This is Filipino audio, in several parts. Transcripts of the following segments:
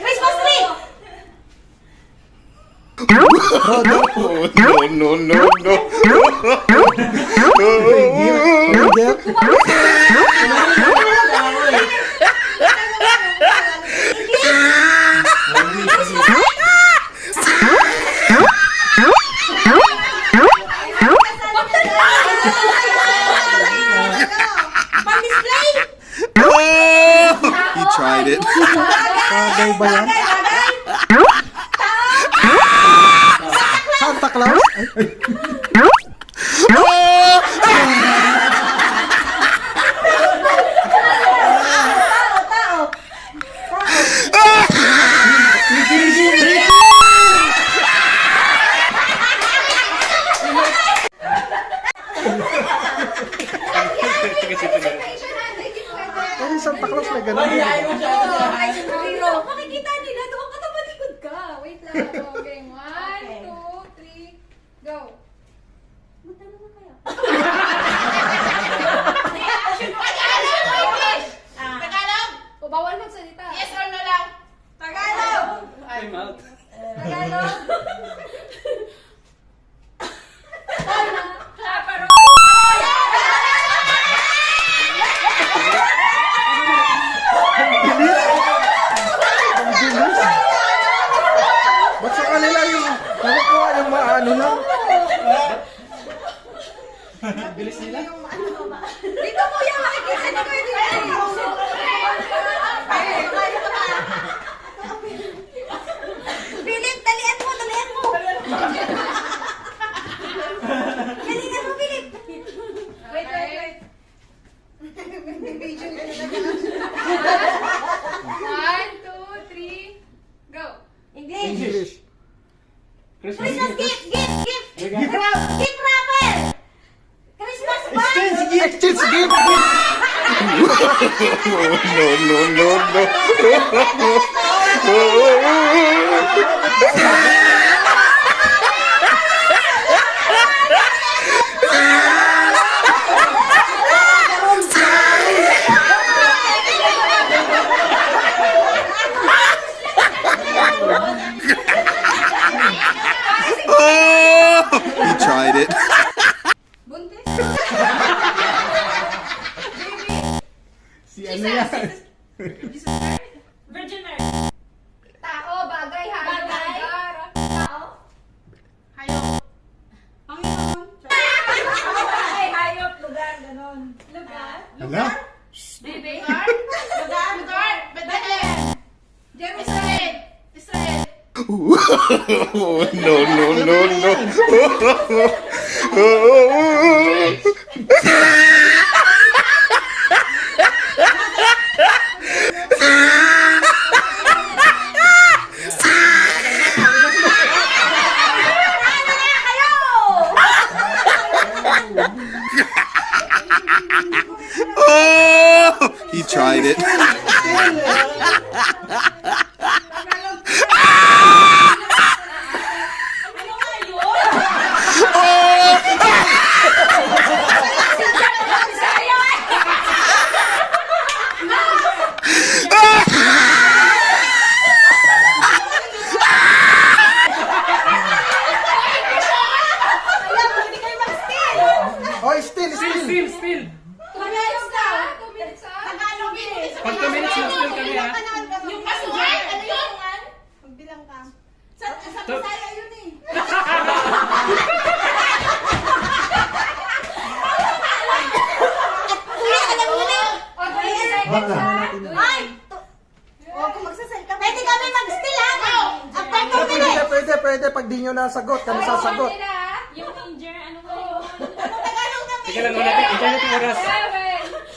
Christmas tree! No, no, no, no. He tried it. Bagay ba yan? Santa Claus? Ay, Santa Claus may ganun. Makikita nila, doon ka tabalikod ka. Wait lang. Okay, 1, 2, 3, go. Magtanong na kayo. Tagalog! O, bawal magsalita. Yes or no lang? Tagalog! I'm out. Tagalog! Ba't sa kanila yung nakukuha yung maano lang? Bilis nila. Dito mo yan! Makikita niyo kayo dito! Philip, talian mo! Talian mo! Galingan mo, Philip! Wait. Video ka na. 1, 2, 3, go! English! English. Christmas Christmas gift. gift! Gift wrap! Gift wrapper! Christmas bag! Exchange gift! No, no, no, no. He tried it. Buntis? Si ano yan? Virgin Mary. Tao, bagay, hayop, lugar. Tao? Hayop. Panginoon. Bagay, hayop, lugar, ganon. Lugar? Hala? Baby? Lugar? Lugar? Bethlehem. Jerusalem. Israel. No, no, no, no. He tried it. Ano nga yun? Oh, still. Spill. Tagalog ka. Tagalog eh. Pag 2 minutes, mag-spill kami ha. Yung pasaway, ano yun? Magbilang ka. Sa Bisaya yun eh. Kuya, alam mo na. O, 3 seconds ha. Ay! O, kung magsasal ka. Pwede kami mag-steal ha. After 2 minutes. Pwede. Pag di nyo nasagot, kami sasagot. Yung danger, ano ba yun? Ano Tagalog kami? Teka lang, wala natin. Internet yung oras. 7,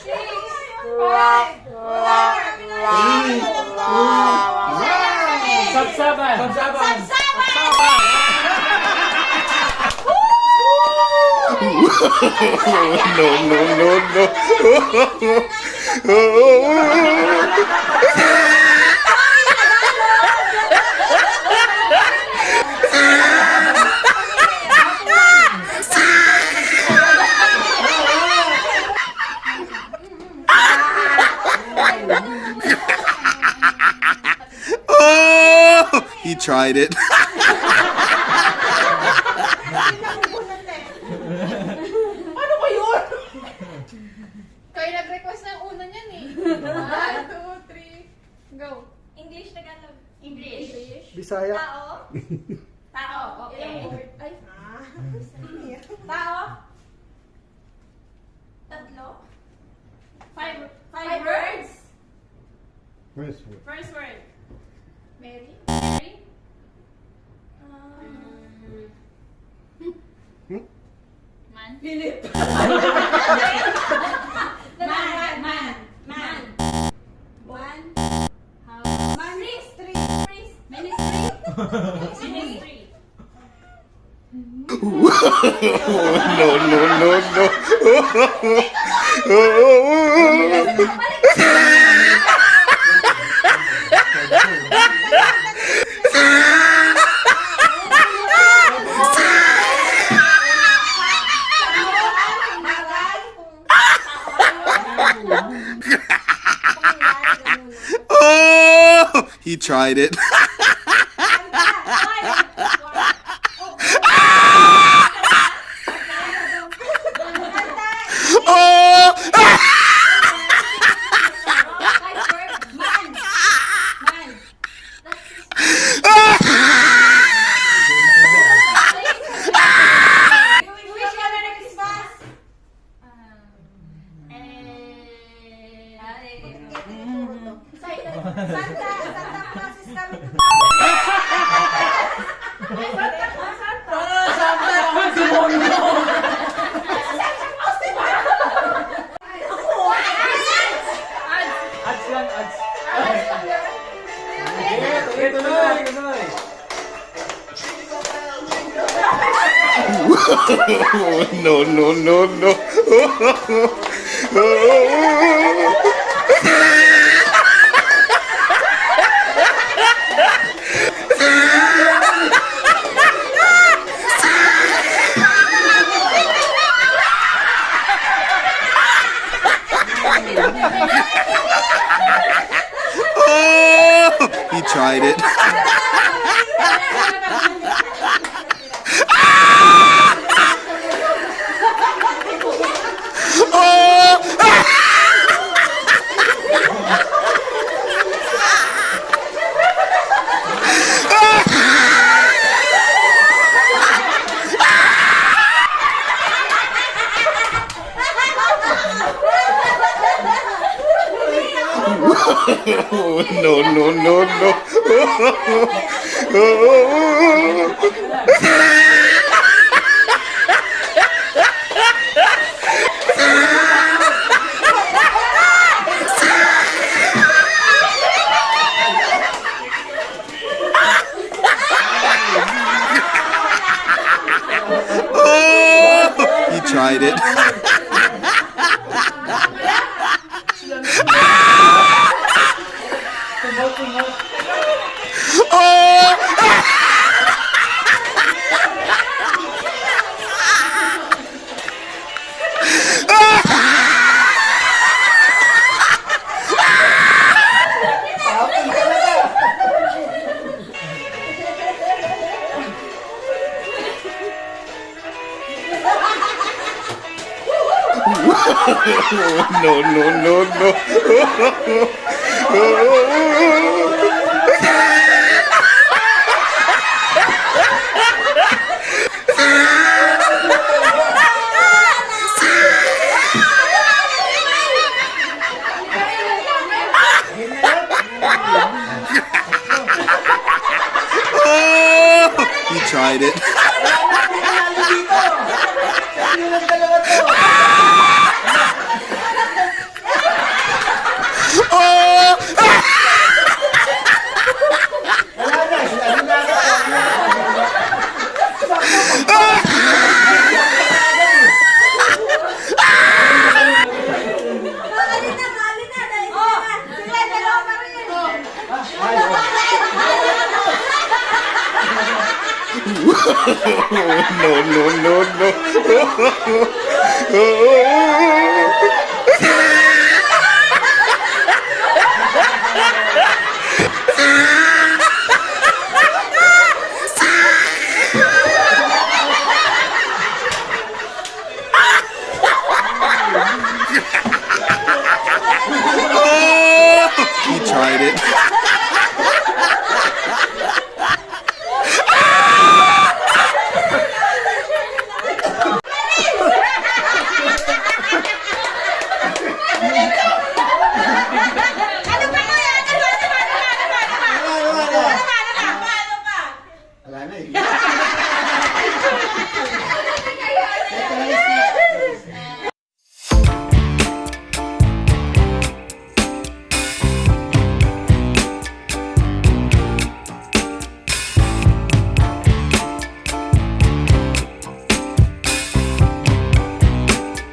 6, 5, 4, Sabsaban. No, no, no, no. He tried it. Ano ba yun? Kayo nag-request ng una niyan eh. 1, 2, 3, go. English, Tagalog. English. Bisaya. Tao. Tao, okay. Ilang word? Ay, Tao. Tatlo. Five words. First word. Mary. Mary. Man. Philip. Man. One. How? Ministry. Ministry. Ministry. No, no, no, no. Oh, he tried it. Oh, Santa Claus is coming to town. Ads lang, ads. Okay, tuloy. no, no, no, no. Oh, he tried it. Oh, no, no, no, no. Oh, he tried it. No, no, no, no. Oh, he tried it. No, no, no, no. tried it.